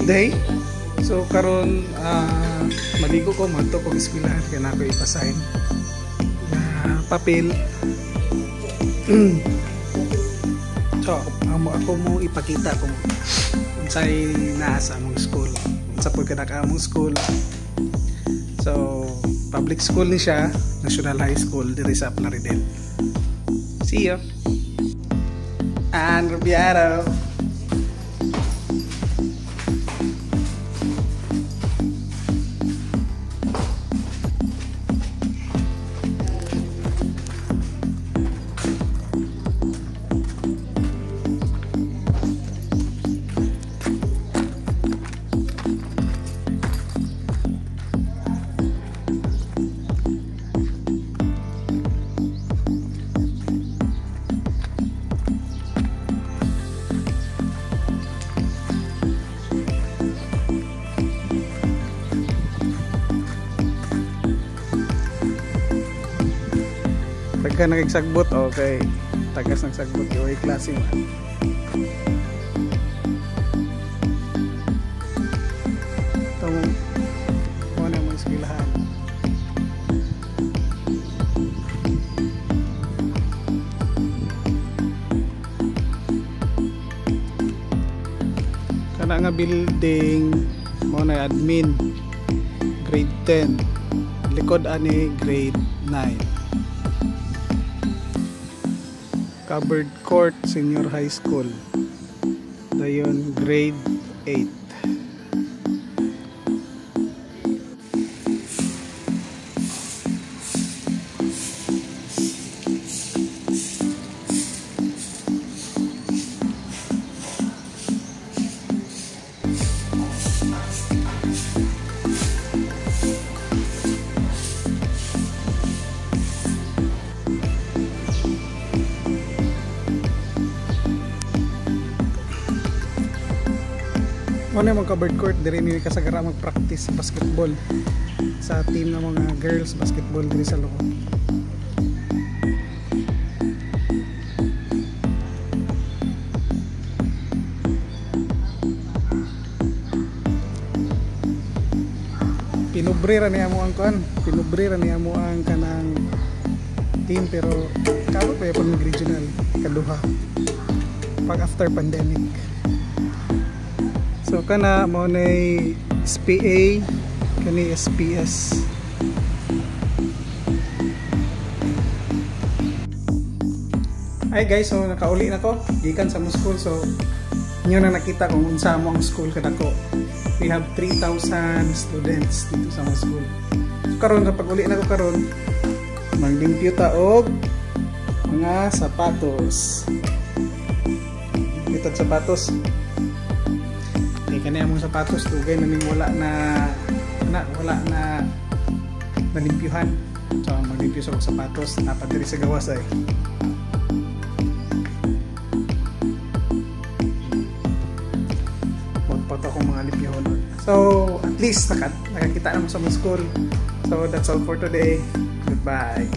day. So karon maligo ko madto ko eskwelahan kaya nako ipasign na papel. So ako mo ipakita kung unsay naa sa among school, unsa pud kada ka among school. So public school ni siya, National High School diri sa Plaridel. See you. And Rubiaro. Pagka nagigsagbot, okay. Tagas ng sagbot, yung klase man. Ito mo na mo eskwelahan. Kana nga building mo na admin grade 10, likod ani grade 9. Covered Court Senior High School. Dayon grade 8. Ano yung covered court, diri mi kasagara mag-practice basketball sa team ng mga girls basketball diri sa loob. Pinubrira niya mo ang kan, pinubrira niya mo ang kanang team pero kabot pa yung regional kaduha pag after pandemic. So kana mo nay SPA kani SPS. Hi guys, so nakauli na ko gikan sa mo school. So inyo na nakita kung unsa mo ang school kadako. We have 3,000 students dito sa mo school. So karon sa pag-uli na ko karon maglimpyo ta og mga sapatos. Ito sapatos. Kani among sapatos dugay na ning wala na nalimpyuhan. So maglimpyo sa sapatos dapat diri sa gawas ay. Magpato akong mga limpyuhon. So at least nakakita na mo sa school. So that's all for today. Goodbye.